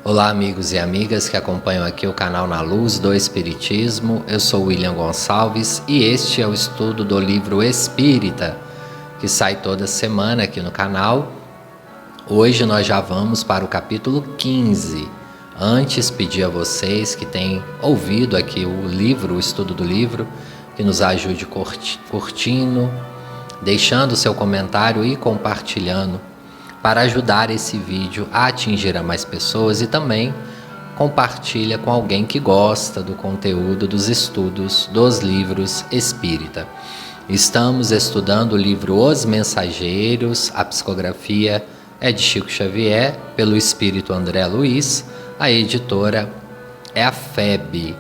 Olá, amigos e amigas que acompanham aqui o canal Na Luz do Espiritismo. Eu sou William Gonçalves e este é o estudo do livro Espírita, que sai toda semana aqui no canal. Hoje nós já vamos para o capítulo 15. Antes, pedi a vocês que têm ouvido aqui o livro, o estudo do livro, que nos ajude curtindo, deixando seu comentário e compartilhando, para ajudar esse vídeo a atingir a mais pessoas, e também compartilha com alguém que gosta do conteúdo dos estudos dos livros espírita. Estamos estudando o livro Os Mensageiros, a psicografia é de Chico Xavier, pelo espírito André Luiz, a editora é a FEB.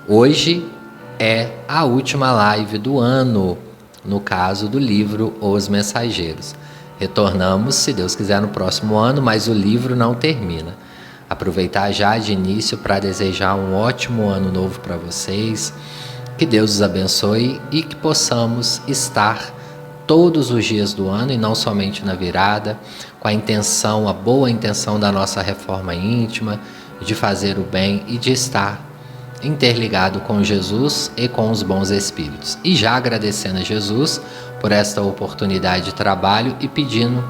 Hoje é a última live do ano, no caso do livro Os Mensageiros. Retornamos, se Deus quiser, no próximo ano, mas o livro não termina. Aproveitar já de início para desejar um ótimo ano novo para vocês, que Deus os abençoe e que possamos estar todos os dias do ano e não somente na virada, com a intenção, a boa intenção da nossa reforma íntima, de fazer o bem e de estar interligado com Jesus e com os bons espíritos. E já agradecendo a Jesus por esta oportunidade de trabalho e pedindo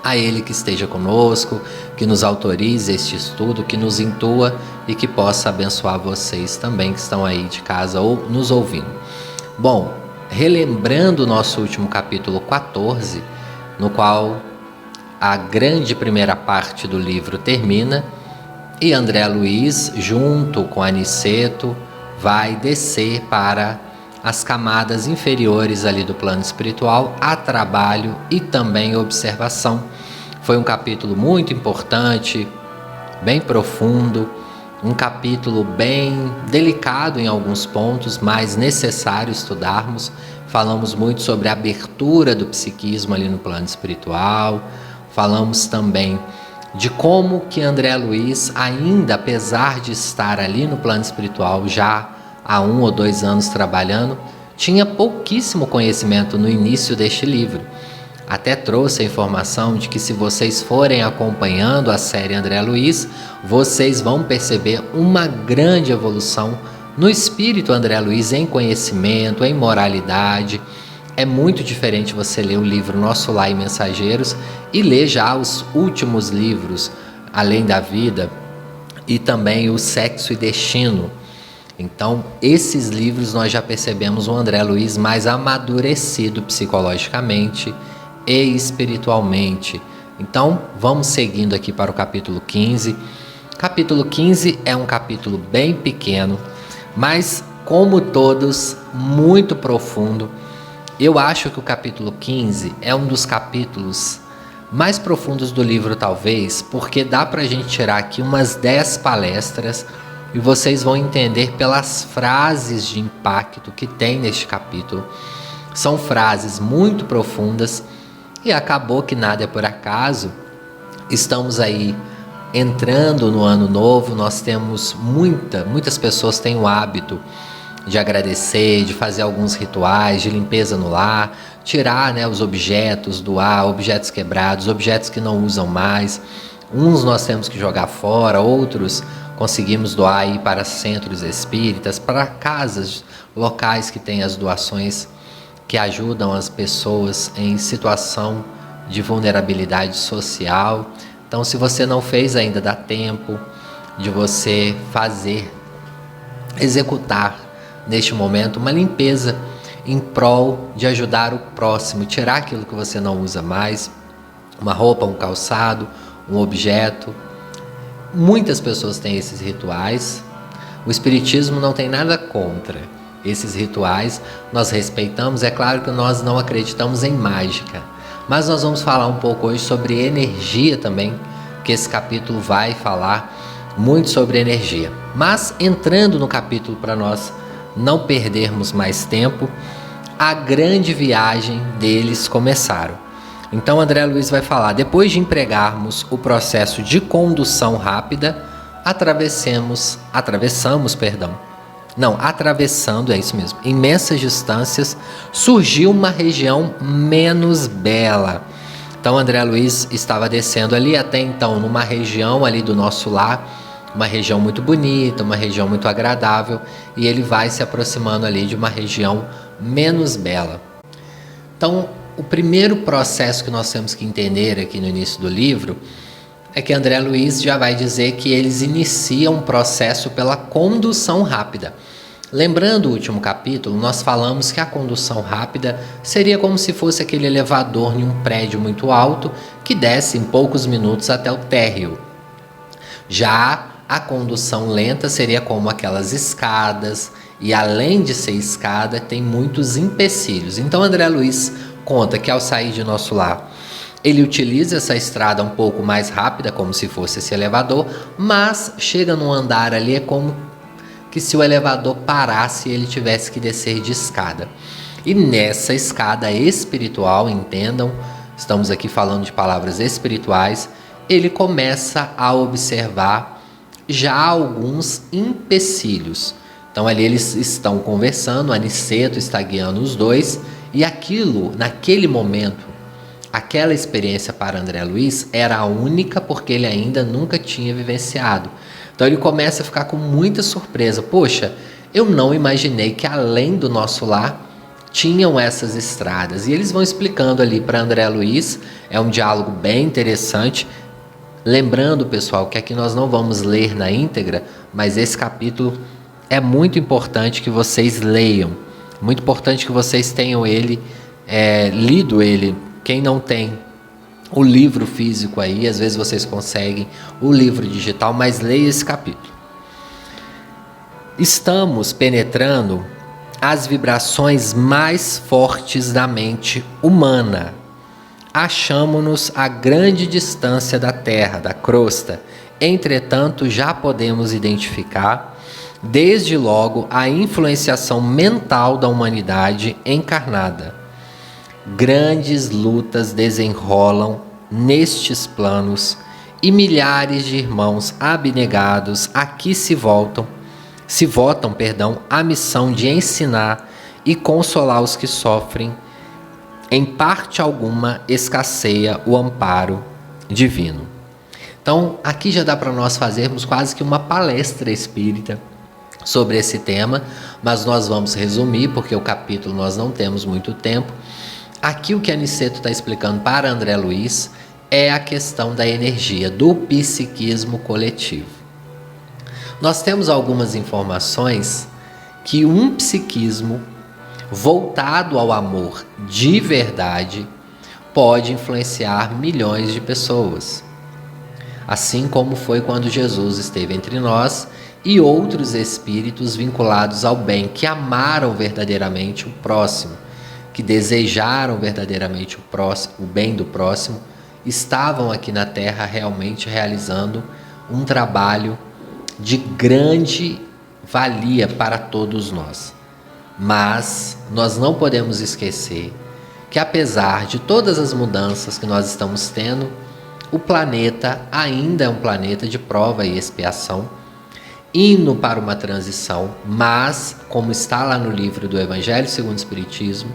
a Ele que esteja conosco, que nos autorize este estudo, que nos intua e que possa abençoar vocês também que estão aí de casa ou nos ouvindo. Bom, relembrando o nosso último capítulo 14, no qual a grande primeira parte do livro termina, e André Luiz, junto com Aniceto, vai descer para as camadas inferiores ali do plano espiritual, a trabalho e também observação. Foi um capítulo muito importante, bem profundo, um capítulo bem delicado em alguns pontos, mas necessário estudarmos. Falamos muito sobre a abertura do psiquismo ali no plano espiritual, falamos também de como que André Luiz, ainda apesar de estar ali no plano espiritual já há 1 ou 2 anos trabalhando, tinha pouquíssimo conhecimento no início deste livro. Até trouxe a informação de que, se vocês forem acompanhando a série André Luiz, vocês vão perceber uma grande evolução no espírito André Luiz, em conhecimento, em moralidade. É muito diferente você ler o livro Nosso Lar e Mensageiros e ler já os últimos livros, Além da Vida e também o Sexo e Destino. Então, esses livros nós já percebemos o André Luiz mais amadurecido psicologicamente e espiritualmente. Então, vamos seguindo aqui para o capítulo 15. Capítulo 15 é um capítulo bem pequeno, mas, como todos, muito profundo. Eu acho que o capítulo 15 é um dos capítulos mais profundos do livro, talvez, porque dá para a gente tirar aqui umas 10 palestras e vocês vão entender pelas frases de impacto que tem neste capítulo. São frases muito profundas e acabou que nada é por acaso. Estamos aí entrando no ano novo, nós temos muitas pessoas têm o hábito de agradecer, de fazer alguns rituais de limpeza no lar, tirar, os objetos do ar, objetos quebrados, objetos que não usam mais. Uns nós temos que jogar fora, outros conseguimos doar aí para centros espíritas, para casas, locais que têm as doações que ajudam as pessoas em situação de vulnerabilidade social. Então, se você não fez ainda, dá tempo de você executar neste momento uma limpeza em prol de ajudar o próximo, tirar aquilo que você não usa mais, uma roupa, um calçado, um objeto. Muitas pessoas têm esses rituais. O Espiritismo não tem nada contra esses rituais, nós respeitamos. É claro que nós não acreditamos em mágica, mas nós vamos falar um pouco hoje sobre energia também, que esse capítulo vai falar muito sobre energia. Mas entrando no capítulo, para nós não perdermos mais tempo, a grande viagem deles começaram. Então André Luiz vai falar: depois de empregarmos o processo de condução rápida, atravessando, é isso mesmo, imensas distâncias, surgiu uma região menos bela. Então André Luiz estava descendo ali até então numa região ali do nosso lar, uma região muito bonita, uma região muito agradável, e ele vai se aproximando ali de uma região menos bela. Então, o primeiro processo que nós temos que entender aqui no início do livro é que André Luiz já vai dizer que eles iniciam um processo pela condução rápida. Lembrando o último capítulo, nós falamos que a condução rápida seria como se fosse aquele elevador em um prédio muito alto que desce em poucos minutos até o térreo. Já a condução lenta seria como aquelas escadas, e além de ser escada, tem muitos empecilhos. Então André Luiz conta que ao sair de nosso lar, ele utiliza essa estrada um pouco mais rápida, como se fosse esse elevador, mas chega num andar ali, é como que se o elevador parasse e ele tivesse que descer de escada. E nessa escada espiritual, entendam, estamos aqui falando de palavras espirituais, ele começa a observar já alguns empecilhos. Então ali eles estão conversando, Aniceto está guiando os dois, e aquilo, naquele momento, aquela experiência para André Luiz era a única, porque ele ainda nunca tinha vivenciado. Então ele começa a ficar com muita surpresa. Poxa, eu não imaginei que além do nosso lar tinham essas estradas. E eles vão explicando ali para André Luiz, é um diálogo bem interessante. Lembrando, pessoal, que aqui nós não vamos ler na íntegra, mas esse capítulo é muito importante que vocês leiam. Muito importante que vocês tenham lido ele. Quem não tem o livro físico aí, às vezes vocês conseguem o livro digital, mas leia esse capítulo. Estamos penetrando as vibrações mais fortes da mente humana. Achamo-nos a grande distância da Terra, da crosta. Entretanto, já podemos identificar, desde logo, a influenciação mental da humanidade encarnada. Grandes lutas desenrolam nestes planos e milhares de irmãos abnegados aqui votam à missão de ensinar e consolar os que sofrem. Em parte alguma escasseia o amparo divino. Então, aqui já dá para nós fazermos quase que uma palestra espírita sobre esse tema, mas nós vamos resumir, porque o capítulo nós não temos muito tempo. Aqui o que Aniceto está explicando para André Luiz é a questão da energia, do psiquismo coletivo. Nós temos algumas informações que um psiquismo voltado ao amor de verdade pode influenciar milhões de pessoas. Assim como foi quando Jesus esteve entre nós e outros espíritos vinculados ao bem, que amaram verdadeiramente o próximo, que desejaram verdadeiramente o bem do próximo, estavam aqui na Terra realmente realizando um trabalho de grande valia para todos nós. Mas nós não podemos esquecer que, apesar de todas as mudanças que nós estamos tendo, o planeta ainda é um planeta de prova e expiação, indo para uma transição, mas, como está lá no livro do Evangelho segundo o Espiritismo,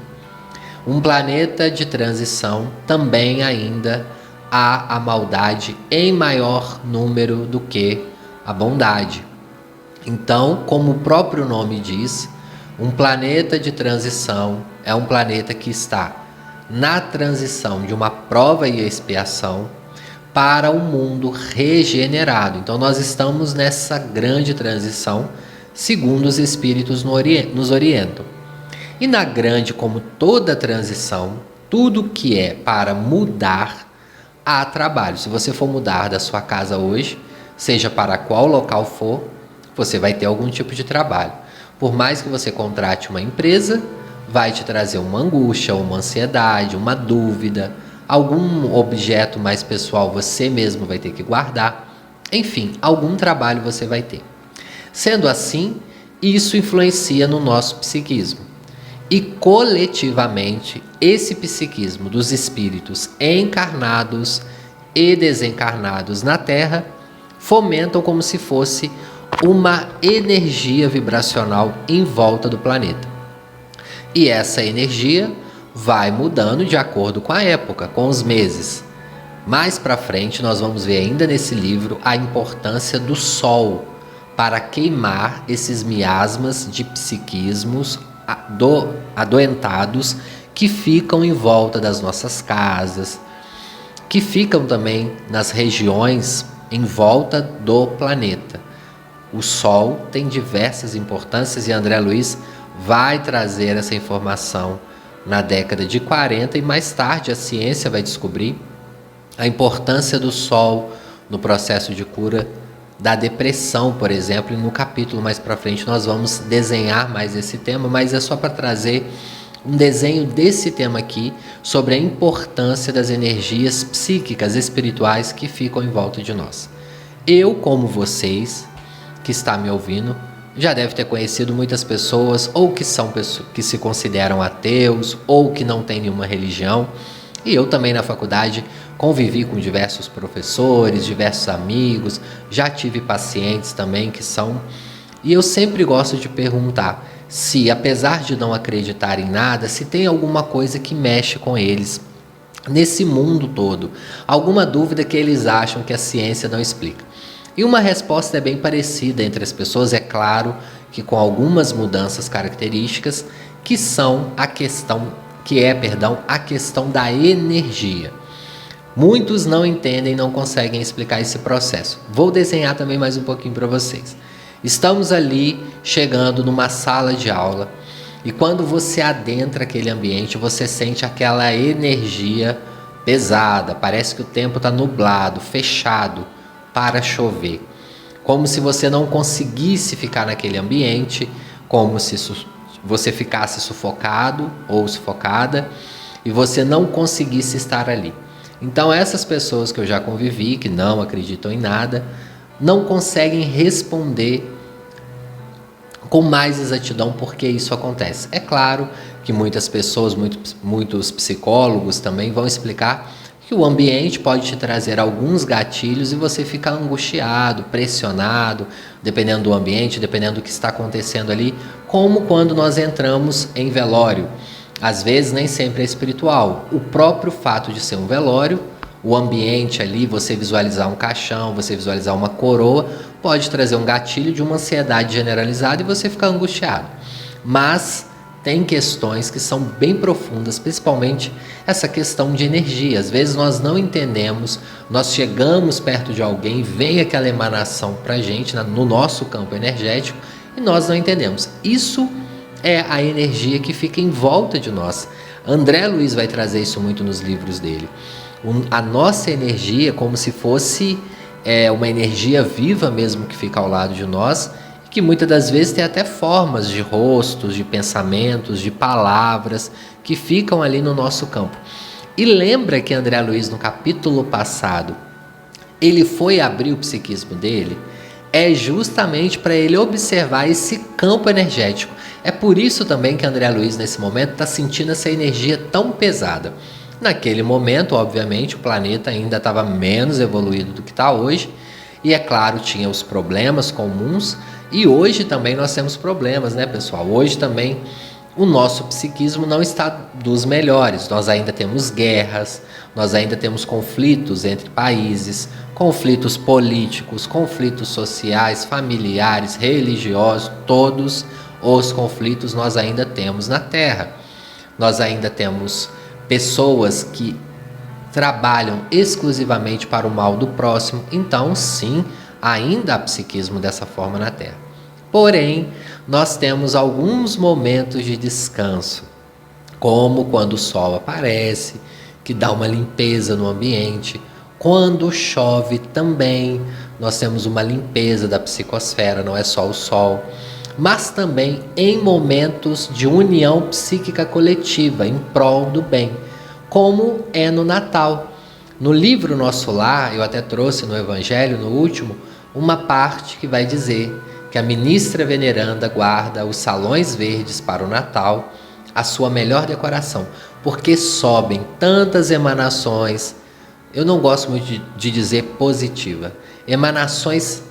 um planeta de transição também ainda há a maldade em maior número do que a bondade. Então, como o próprio nome diz, um planeta de transição é um planeta que está na transição de uma prova e expiação para um mundo regenerado. Então nós estamos nessa grande transição, segundo os espíritos nos orientam. E na grande, como toda transição, tudo que é para mudar, há trabalho. Se você for mudar da sua casa hoje, seja para qual local for, você vai ter algum tipo de trabalho. Por mais que você contrate uma empresa, vai te trazer uma angústia, uma ansiedade, uma dúvida, algum objeto mais pessoal você mesmo vai ter que guardar. Enfim, algum trabalho você vai ter. Sendo assim, isso influencia no nosso psiquismo. E coletivamente, esse psiquismo dos espíritos encarnados e desencarnados na Terra fomentam como se fosse uma energia vibracional em volta do planeta. E essa energia vai mudando de acordo com a época, com os meses. Mais para frente nós vamos ver ainda nesse livro a importância do sol para queimar esses miasmas de psiquismos adoentados que ficam em volta das nossas casas, que ficam também nas regiões em volta do planeta. O Sol tem diversas importâncias e André Luiz vai trazer essa informação na década de 40 e mais tarde a ciência vai descobrir a importância do Sol no processo de cura da depressão, por exemplo, e no capítulo mais para frente nós vamos desenhar mais esse tema, mas é só para trazer um desenho desse tema aqui sobre a importância das energias psíquicas, espirituais que ficam em volta de nós. Eu, como vocês, que está me ouvindo, já deve ter conhecido muitas pessoas, ou que são pessoas que se consideram ateus, ou que não têm nenhuma religião. E eu também na faculdade convivi com diversos professores, diversos amigos, já tive pacientes também que são. E eu sempre gosto de perguntar se, apesar de não acreditar em nada, se tem alguma coisa que mexe com eles nesse mundo todo, alguma dúvida que eles acham que a ciência não explica. E uma resposta é bem parecida entre as pessoas, é claro que com algumas mudanças características, que são a questão da energia. Muitos não entendem, não conseguem explicar esse processo. Vou desenhar também mais um pouquinho para vocês. Estamos ali chegando numa sala de aula e quando você adentra aquele ambiente, você sente aquela energia pesada, parece que o tempo está nublado, fechado, para chover. Como se você não conseguisse ficar naquele ambiente, como se você ficasse sufocado ou sufocada e você não conseguisse estar ali. Então essas pessoas que eu já convivi, que não acreditam em nada, não conseguem responder com mais exatidão porque isso acontece. É claro que muitas pessoas, muitos psicólogos também vão explicar que o ambiente pode te trazer alguns gatilhos e você fica angustiado, pressionado, dependendo do ambiente, dependendo do que está acontecendo ali, como quando nós entramos em velório. Às vezes nem sempre é espiritual. O próprio fato de ser um velório, o ambiente ali, você visualizar um caixão, você visualizar uma coroa, pode trazer um gatilho de uma ansiedade generalizada e você ficar angustiado. Mas tem questões que são bem profundas, principalmente essa questão de energia. Às vezes nós não entendemos, nós chegamos perto de alguém, vem aquela emanação para a gente, no nosso campo energético, e nós não entendemos. Isso é a energia que fica em volta de nós. André Luiz vai trazer isso muito nos livros dele. A nossa energia, como se fosse uma energia viva mesmo que fica ao lado de nós, que muitas das vezes tem até formas de rostos, de pensamentos, de palavras que ficam ali no nosso campo. E lembra que André Luiz, no capítulo passado, ele foi abrir o psiquismo dele? É justamente para ele observar esse campo energético. É por isso também que André Luiz, nesse momento, está sentindo essa energia tão pesada. Naquele momento, obviamente, o planeta ainda estava menos evoluído do que está hoje. E, é claro, tinha os problemas comuns. E hoje também nós temos problemas, né, pessoal? Hoje também o nosso psiquismo não está dos melhores. Nós ainda temos guerras, nós ainda temos conflitos entre países, conflitos políticos, conflitos sociais, familiares, religiosos, todos os conflitos nós ainda temos na Terra. Nós ainda temos pessoas que trabalham exclusivamente para o mal do próximo. Então, sim, ainda há psiquismo dessa forma na Terra. Porém, nós temos alguns momentos de descanso, como quando o sol aparece, que dá uma limpeza no ambiente. Quando chove também, nós temos uma limpeza da psicosfera, não é só o sol. Mas também em momentos de união psíquica coletiva, em prol do bem, como é no Natal. No livro Nosso Lar, eu até trouxe no Evangelho, no último, uma parte que vai dizer que a ministra veneranda guarda os salões verdes para o Natal, a sua melhor decoração, porque sobem tantas emanações, eu não gosto muito de dizer positiva, emanações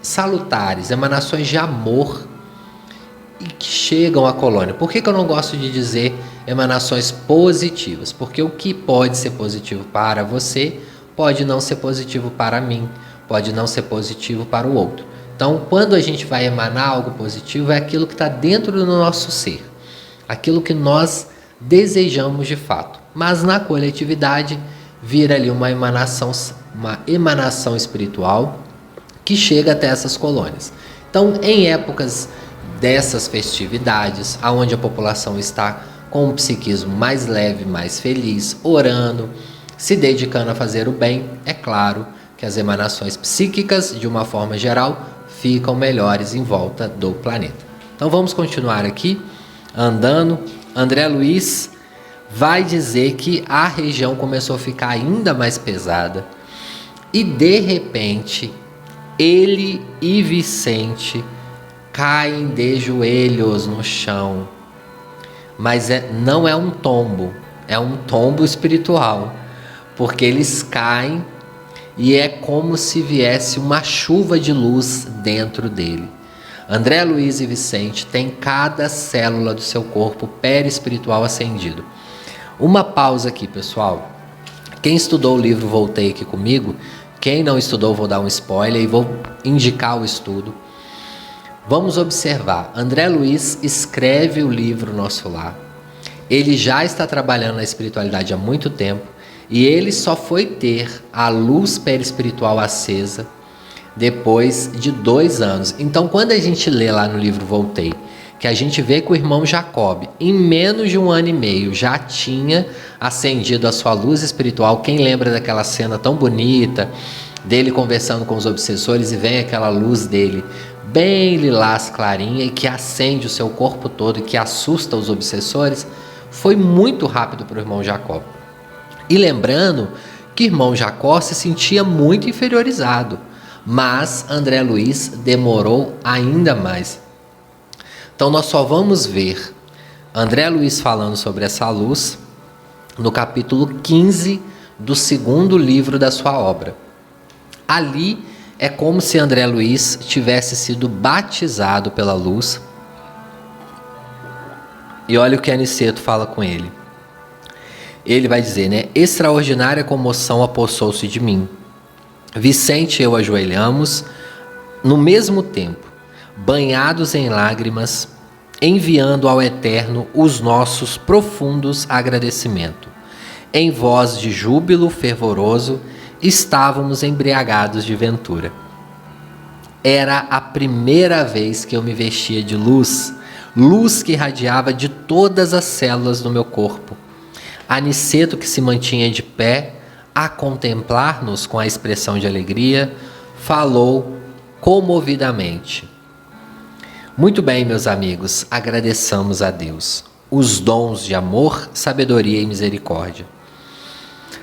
salutares, emanações de amor, e que chegam à colônia. Por que eu não gosto de dizer emanações positivas, porque o que pode ser positivo para você pode não ser positivo para mim, pode não ser positivo para o outro. Então, quando a gente vai emanar algo positivo, é aquilo que está dentro do nosso ser, aquilo que nós desejamos de fato. Mas na coletividade, vira ali uma emanação espiritual que chega até essas colônias. Então, em épocas dessas festividades, aonde a população está com um psiquismo mais leve, mais feliz, orando, se dedicando a fazer o bem, é claro que as emanações psíquicas, de uma forma geral, ficam melhores em volta do planeta. Então vamos continuar aqui, andando. André Luiz vai dizer que a região começou a ficar ainda mais pesada e, de repente, ele e Vicente caem de joelhos no chão. Mas não é um tombo, é um tombo espiritual, porque eles caem e é como se viesse uma chuva de luz dentro dele. André Luiz e Vicente têm cada célula do seu corpo perispiritual acendido. Uma pausa aqui, pessoal. Quem estudou o livro Voltei aqui comigo, quem não estudou, vou dar um spoiler e vou indicar o estudo. Vamos observar. André Luiz escreve o livro Nosso Lar. Ele já está trabalhando na espiritualidade há muito tempo e ele só foi ter a luz perispiritual acesa depois de 2 anos. Então, quando a gente lê lá no livro Voltei, que a gente vê que o irmão Jacob, em menos de 1 ano e meio, já tinha acendido a sua luz espiritual. Quem lembra daquela cena tão bonita, dele conversando com os obsessores e vem aquela luz dele bem lilás, clarinha, e que acende o seu corpo todo e que assusta os obsessores, foi muito rápido para o irmão Jacó. E lembrando que o irmão Jacó se sentia muito inferiorizado, mas André Luiz demorou ainda mais. Então nós só vamos ver André Luiz falando sobre essa luz no capítulo 15 do 2º livro da sua obra. Ali é como se André Luiz tivesse sido batizado pela luz. E olha o que Aniceto fala com ele. Ele vai dizer, né? Extraordinária comoção apossou-se de mim. Vicente e eu ajoelhamos no mesmo tempo, banhados em lágrimas, enviando ao Eterno os nossos profundos agradecimentos. Em voz de júbilo fervoroso, estávamos embriagados de ventura. Era a primeira vez que eu me vestia de luz, luz que irradiava de todas as células do meu corpo. Aniceto, que se mantinha de pé, a contemplar-nos com a expressão de alegria, falou comovidamente. Muito bem, meus amigos, agradeçamos a Deus os dons de amor, sabedoria e misericórdia.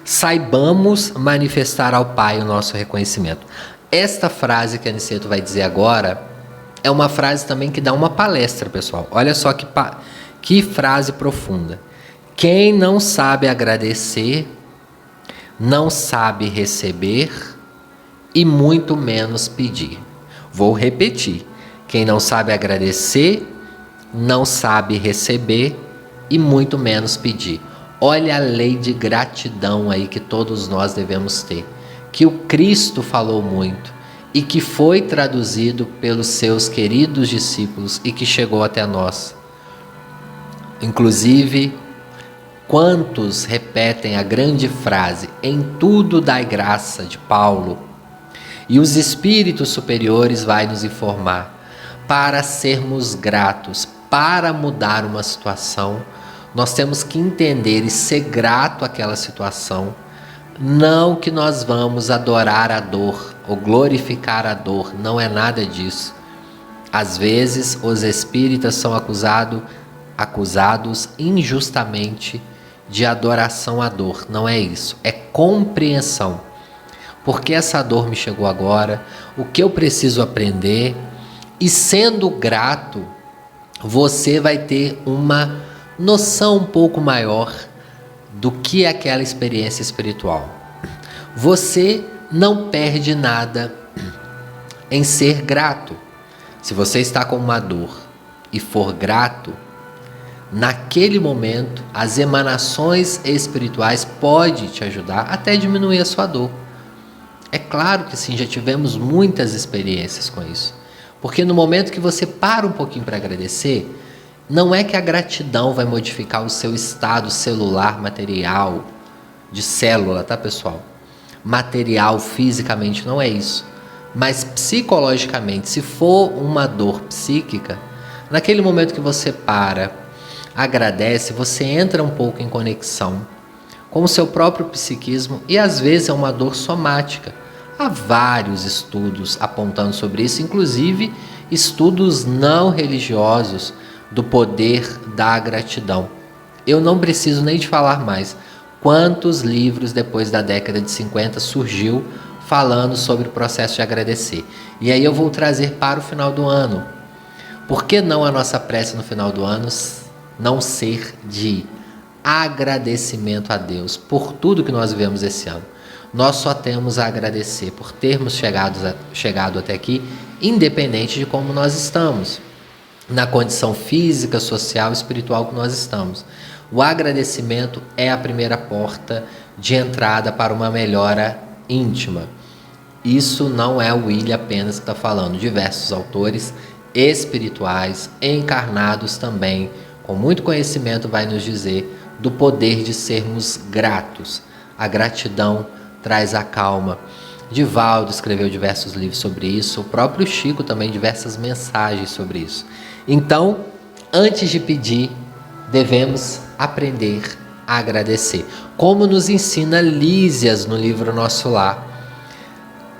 Saibamos manifestar ao Pai o nosso reconhecimento. Esta frase que Aniceto vai dizer agora é uma frase também que dá uma palestra, pessoal. Olha só que frase profunda. Quem não sabe agradecer, não sabe receber e muito menos pedir. Vou repetir. Quem não sabe agradecer, não sabe receber e muito menos pedir. Olha a lei de gratidão aí que todos nós devemos ter, que o Cristo falou muito e que foi traduzido pelos seus queridos discípulos e que chegou até nós. Inclusive, quantos repetem a grande frase, em tudo dai graça, de Paulo, e os espíritos superiores vai nos informar, para sermos gratos, para mudar uma situação, nós temos que entender e ser grato àquela situação, não que nós vamos adorar a dor ou glorificar a dor, não é nada disso. Às vezes os espíritas são acusados injustamente de adoração à dor, não é isso, é compreensão. Por que essa dor me chegou agora? O que eu preciso aprender? E sendo grato, você vai ter uma noção um pouco maior do que é aquela experiência espiritual. Você não perde nada em ser grato. Se você está com uma dor e for grato, naquele momento, as emanações espirituais podem te ajudar até diminuir a sua dor. É claro que sim, já tivemos muitas experiências com isso. Porque no momento que você para um pouquinho para agradecer, não é que a gratidão vai modificar o seu estado celular, material, de célula, tá, pessoal? Material, fisicamente, não é isso. Mas psicologicamente, se for uma dor psíquica, naquele momento que você para, agradece, você entra um pouco em conexão com o seu próprio psiquismo e às vezes é uma dor somática. Há vários estudos apontando sobre isso, inclusive estudos não religiosos do poder da gratidão. Eu não preciso nem de falar mais. Quantos livros depois da década de 50 surgiu falando sobre o processo de agradecer? E aí eu vou trazer para o final do ano. Por que não a nossa prece no final do ano não ser de agradecimento a Deus por tudo que nós vivemos esse ano? Nós só temos a agradecer por termos chegado até aqui, independente de como nós estamos, na condição física, social, espiritual que nós estamos. O agradecimento é a primeira porta de entrada para uma melhora íntima. Isso não é o William apenas que está falando, diversos autores espirituais, encarnados também, com muito conhecimento, vai nos dizer do poder de sermos gratos. A gratidão traz a calma. Divaldo escreveu diversos livros sobre isso, o próprio Chico também diversas mensagens sobre isso. Então, antes de pedir, devemos aprender a agradecer. Como nos ensina Lísias no livro Nosso Lar,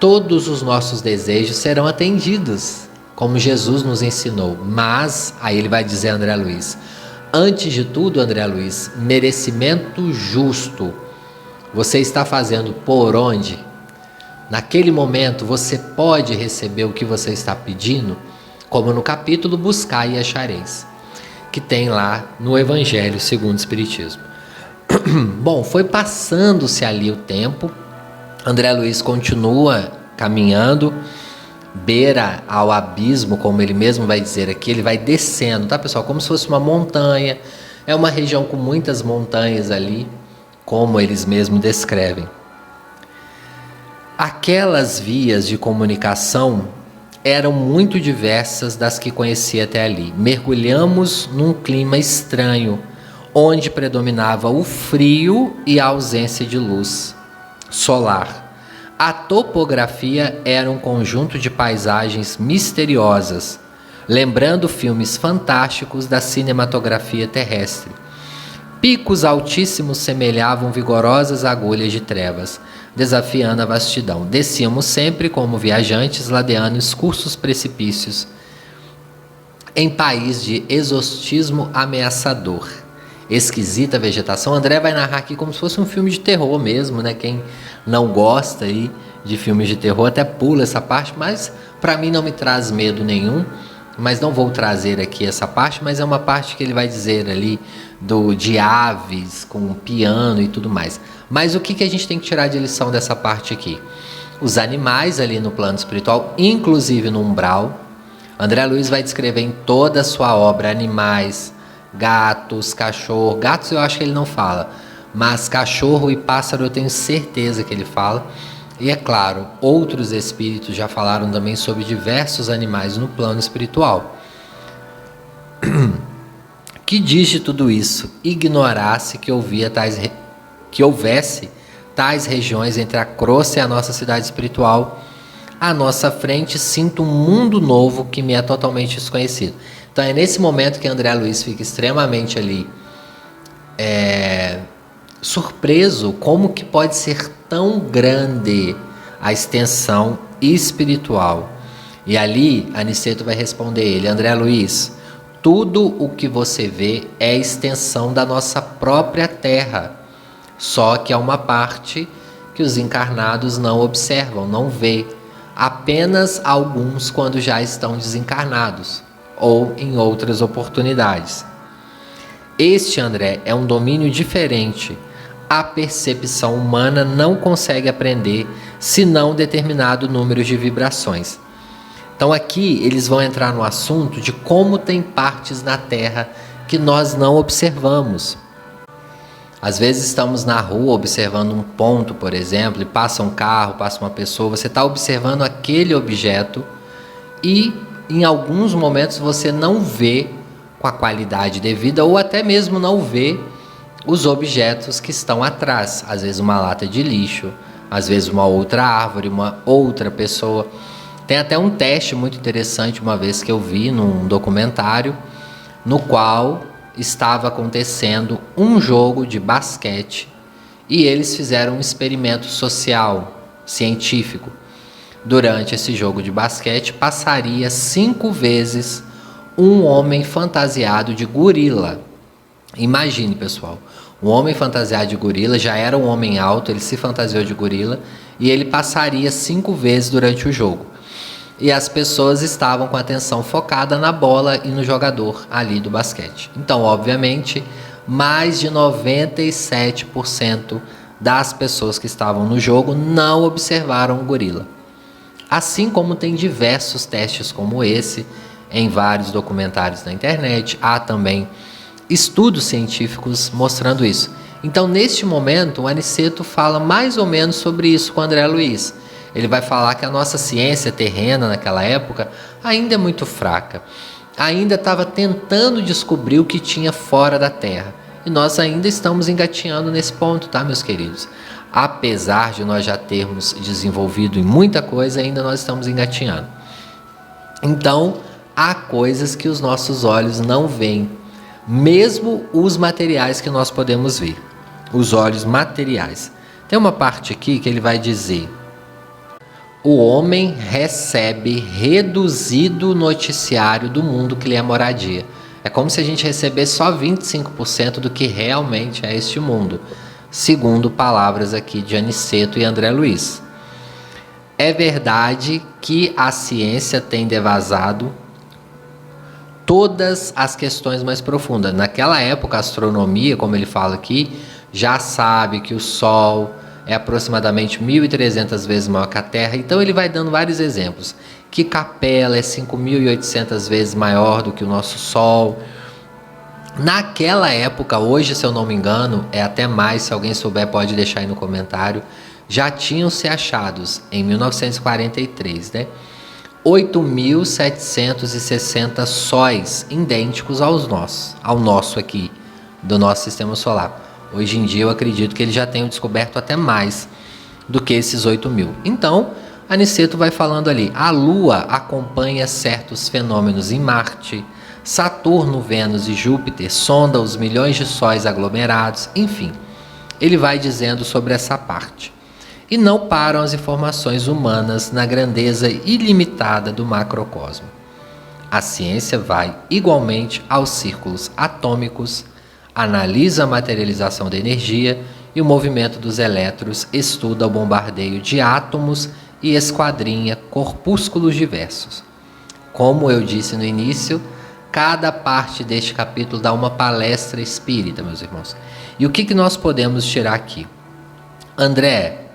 todos os nossos desejos serão atendidos, como Jesus nos ensinou. Mas, aí ele vai dizer a André Luiz, antes de tudo, André Luiz, merecimento justo. Você está fazendo por onde? Naquele momento você pode receber o que você está pedindo, como no capítulo Buscai e Achareis, que tem lá no Evangelho segundo o Espiritismo. Bom, foi passando-se ali o tempo, André Luiz continua caminhando, beira ao abismo, como ele mesmo vai dizer aqui, ele vai descendo, tá, pessoal? Como se fosse uma montanha, é uma região com muitas montanhas ali, como eles mesmos descrevem. Aquelas vias de comunicação eram muito diversas das que conhecia até ali. Mergulhamos num clima estranho, onde predominava o frio e a ausência de luz solar. A topografia era um conjunto de paisagens misteriosas, lembrando filmes fantásticos da cinematografia terrestre. Picos altíssimos semelhavam vigorosas agulhas de trevas, desafiando a vastidão. Descíamos sempre como viajantes, ladeando escursos precipícios, em país de exaustismo ameaçador. Esquisita vegetação. André vai narrar aqui como se fosse um filme de terror mesmo, né? Quem não gosta aí de filmes de terror até pula essa parte, mas para mim não me traz medo nenhum. Mas não vou trazer aqui essa parte, mas é uma parte que ele vai dizer ali de aves com piano e tudo mais. Mas o que a gente tem que tirar de lição dessa parte aqui? Os animais ali no plano espiritual, inclusive no umbral. André Luiz vai descrever em toda a sua obra animais, gatos, cachorro. Gatos eu acho que ele não fala, mas cachorro e pássaro eu tenho certeza que ele fala. E é claro, outros espíritos já falaram também sobre diversos animais no plano espiritual. Que diz de tudo isso? Ignorasse que houvesse tais regiões entre a crosta e a nossa cidade espiritual. À nossa frente sinto um mundo novo que me é totalmente desconhecido. Então é nesse momento que André Luiz fica extremamente ali surpreso, como que pode ser tão grande a extensão espiritual. E ali Aniceto vai responder ele: André Luiz, tudo o que você vê é a extensão da nossa própria terra, só que há uma parte que os encarnados não observam, não vê, apenas alguns quando já estão desencarnados ou em outras oportunidades. Este, André, é um domínio diferente. A percepção humana não consegue aprender senão determinado número de vibrações. Então aqui eles vão entrar no assunto de como tem partes na Terra que nós não observamos. Às vezes estamos na rua observando um ponto, por exemplo, e passa um carro, passa uma pessoa, você está observando aquele objeto e em alguns momentos você não vê com a qualidade devida ou até mesmo não vê os objetos que estão atrás. Às vezes uma lata de lixo, às vezes uma outra árvore, uma outra pessoa. Tem até um teste muito interessante uma vez que eu vi num documentário no qual estava acontecendo um jogo de basquete e eles fizeram um experimento social, científico. Durante esse jogo de basquete passaria 5 vezes um homem fantasiado de gorila. Imagine, pessoal, um homem fantasiado de gorila, já era um homem alto, ele se fantasiou de gorila e ele passaria 5 vezes durante o jogo. E as pessoas estavam com a atenção focada na bola e no jogador ali do basquete. Então, obviamente, mais de 97% das pessoas que estavam no jogo não observaram o gorila. Assim como tem diversos testes como esse em vários documentários na internet, há também estudos científicos mostrando isso. Então, neste momento, o Aniceto fala mais ou menos sobre isso com o André Luiz. Ele vai falar que a nossa ciência terrena naquela época ainda é muito fraca. Ainda estava tentando descobrir o que tinha fora da Terra. E nós ainda estamos engatinhando nesse ponto, tá, meus queridos? Apesar de nós já termos desenvolvido em muita coisa, ainda nós estamos engatinhando. Então, há coisas que os nossos olhos não veem. Mesmo os materiais que nós podemos ver. Os olhos materiais. Tem uma parte aqui que ele vai dizer: o homem recebe reduzido noticiário do mundo que lhe é moradia. É como se a gente recebesse só 25% do que realmente é este mundo, segundo palavras aqui de Aniceto e André Luiz. É verdade que a ciência tem devasado todas as questões mais profundas. Naquela época, a astronomia, como ele fala aqui, já sabe que o Sol é aproximadamente 1.300 vezes maior que a Terra. Então ele vai dando vários exemplos. Que Capela é 5.800 vezes maior do que o nosso Sol. Naquela época, hoje, se eu não me engano, é até mais, se alguém souber pode deixar aí no comentário, já tinham se achados, em 1943, né? 8.760 sóis idênticos ao nosso aqui, do nosso sistema solar. Hoje em dia eu acredito que eles já tenham descoberto até mais do que esses 8.000. Então, Aniceto vai falando ali, a Lua acompanha certos fenômenos em Marte, Saturno, Vênus e Júpiter sonda os milhões de sóis aglomerados, enfim. Ele vai dizendo sobre essa parte. E não param as informações humanas na grandeza ilimitada do macrocosmo. A ciência vai igualmente aos círculos atômicos, analisa a materialização da energia e o movimento dos elétrons, estuda o bombardeio de átomos e esquadrinha corpúsculos diversos. Como eu disse no início, cada parte deste capítulo dá uma palestra espírita, meus irmãos. E o que nós podemos tirar aqui? André,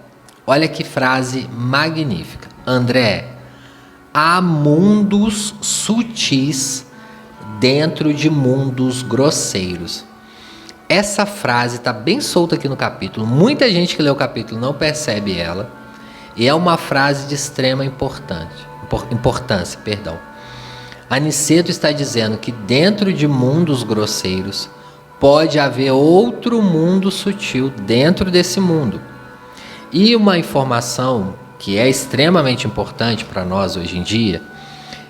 olha que frase magnífica. André, há mundos sutis dentro de mundos grosseiros. Essa frase está bem solta aqui no capítulo. Muita gente que lê o capítulo não percebe ela. E é uma frase de extrema importância. Aniceto está dizendo que dentro de mundos grosseiros pode haver outro mundo sutil dentro desse mundo. E uma informação que é extremamente importante para nós hoje em dia,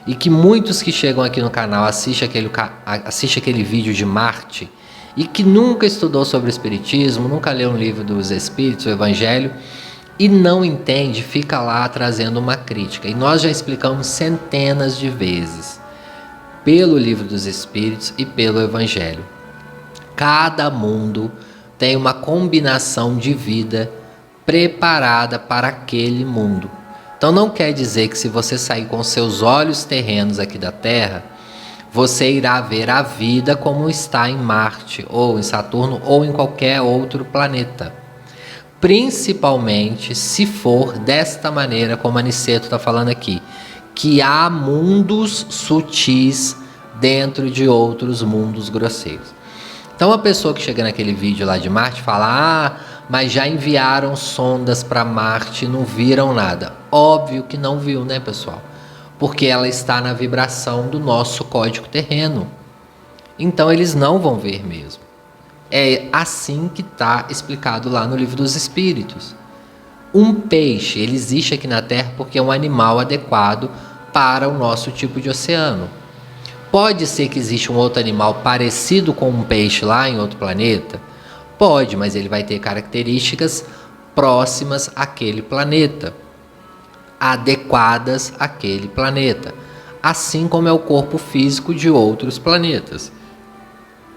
e que muitos que chegam aqui no canal assistem aquele vídeo de Marte, e que nunca estudou sobre o Espiritismo, nunca leu um livro dos Espíritos, o Evangelho, e não entende, fica lá trazendo uma crítica. E nós já explicamos centenas de vezes, pelo livro dos Espíritos e pelo Evangelho. Cada mundo tem uma combinação de vida preparada para aquele mundo. Então não quer dizer que se você sair com seus olhos terrenos aqui da Terra, você irá ver a vida como está em Marte, ou em Saturno, ou em qualquer outro planeta. Principalmente se for desta maneira como Aniceto está falando aqui, que há mundos sutis dentro de outros mundos grosseiros. Então a pessoa que chega naquele vídeo lá de Marte fala: mas já enviaram sondas para Marte e não viram nada. Óbvio que não viu, né, pessoal? Porque ela está na vibração do nosso código terreno. Então eles não vão ver mesmo. É assim que está explicado lá no Livro dos Espíritos. Um peixe, ele existe aqui na Terra porque é um animal adequado para o nosso tipo de oceano. Pode ser que exista um outro animal parecido com um peixe lá em outro planeta? Pode, mas ele vai ter características próximas àquele planeta, adequadas àquele planeta, assim como é o corpo físico de outros planetas.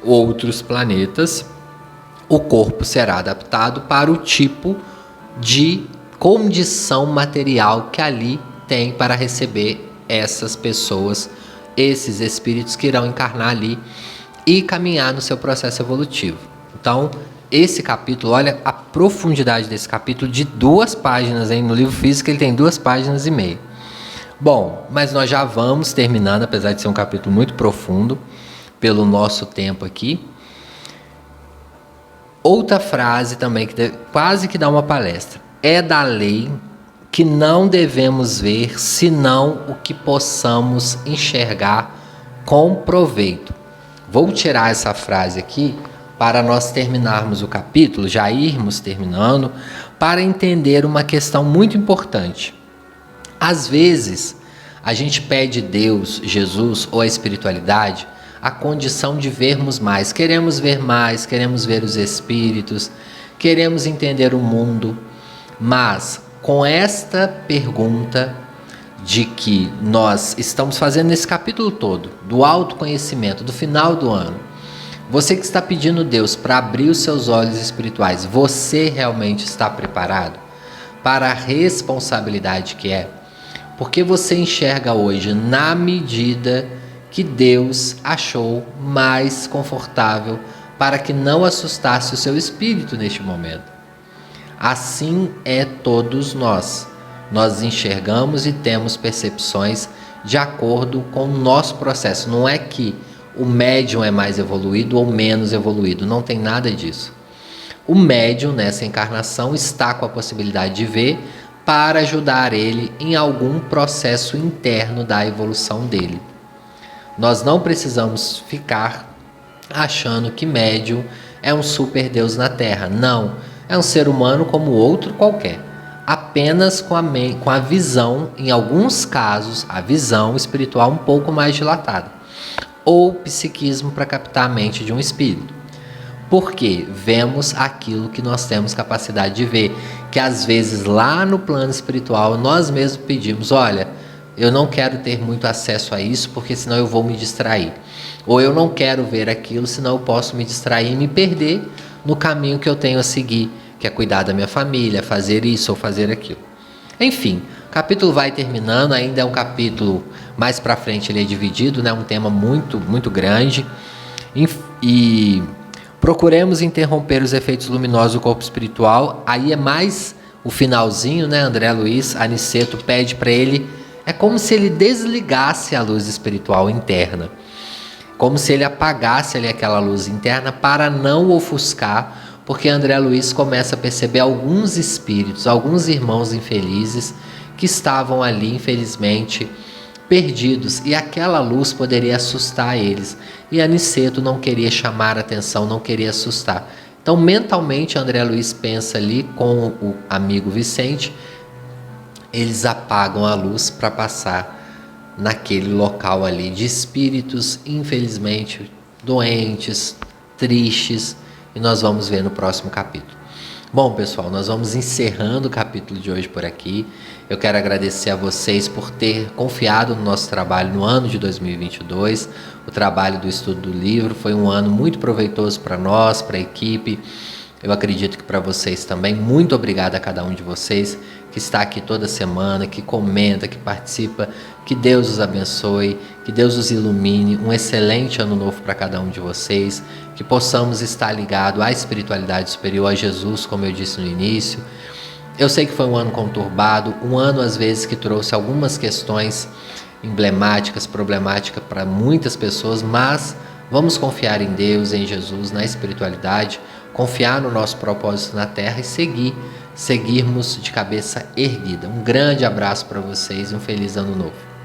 Outros planetas, o corpo será adaptado para o tipo de condição material que ali tem para receber essas pessoas, esses espíritos que irão encarnar ali e caminhar no seu processo evolutivo. Então, esse capítulo, olha a profundidade desse capítulo, de 2 páginas, hein? No livro físico ele tem 2,5 páginas. Bom, mas nós já vamos terminando, apesar de ser um capítulo muito profundo, pelo nosso tempo aqui. Outra frase também que quase que dá uma palestra. É da lei que não devemos ver senão o que possamos enxergar com proveito. Vou tirar essa frase aqui para nós terminarmos o capítulo, já irmos terminando, para entender uma questão muito importante. Às vezes, a gente pede Deus, Jesus ou a espiritualidade a condição de vermos mais. Queremos ver mais, queremos ver os espíritos, queremos entender o mundo, mas com esta pergunta de que nós estamos fazendo nesse capítulo todo, do autoconhecimento, do final do ano, você que está pedindo Deus para abrir os seus olhos espirituais, você realmente está preparado para a responsabilidade que é? Porque você enxerga hoje na medida que Deus achou mais confortável para que não assustasse o seu espírito neste momento. Assim é todos nós. Nós enxergamos e temos percepções de acordo com o nosso processo. Não é que o médium é mais evoluído ou menos evoluído, não tem nada disso. O médium nessa encarnação está com a possibilidade de ver para ajudar ele em algum processo interno da evolução dele. Nós não precisamos ficar achando que médium é um super Deus na Terra. Não, é um ser humano como outro qualquer, apenas com a visão, em alguns casos, a visão espiritual um pouco mais dilatada, ou psiquismo para captar a mente de um espírito. Porque vemos aquilo que nós temos capacidade de ver, que às vezes lá no plano espiritual nós mesmos pedimos: olha, eu não quero ter muito acesso a isso porque senão eu vou me distrair. Ou eu não quero ver aquilo, senão eu posso me distrair e me perder no caminho que eu tenho a seguir, que é cuidar da minha família, fazer isso ou fazer aquilo. Enfim, o capítulo vai terminando, ainda é um capítulo, mais para frente ele é dividido, né? Um tema muito, muito grande. E procuremos interromper os efeitos luminosos do corpo espiritual. Aí é mais o finalzinho, né? André Luiz, Aniceto pede para ele, é como se ele desligasse a luz espiritual interna, como se ele apagasse ali aquela luz interna para não ofuscar, porque André Luiz começa a perceber alguns espíritos, alguns irmãos infelizes que estavam ali, infelizmente, perdidos, e aquela luz poderia assustar eles. E Aniceto não queria chamar a atenção, não queria assustar. Então, mentalmente, André Luiz pensa ali com o amigo Vicente, eles apagam a luz para passar naquele local ali de espíritos, infelizmente, doentes, tristes, e nós vamos ver no próximo capítulo. Bom, pessoal, nós vamos encerrando o capítulo de hoje por aqui. Eu quero agradecer a vocês por ter confiado no nosso trabalho no ano de 2022. O trabalho do estudo do livro foi um ano muito proveitoso para nós, para a equipe. Eu acredito que para vocês também. Muito obrigado a cada um de vocês que está aqui toda semana, que comenta, que participa. Que Deus os abençoe, que Deus os ilumine. Um excelente ano novo para cada um de vocês. Que possamos estar ligados à espiritualidade superior, a Jesus, como eu disse no início. Eu sei que foi um ano conturbado, um ano às vezes que trouxe algumas questões emblemáticas, problemáticas para muitas pessoas, mas vamos confiar em Deus, em Jesus, na espiritualidade, confiar no nosso propósito na Terra e seguirmos de cabeça erguida. Um grande abraço para vocês e um feliz ano novo.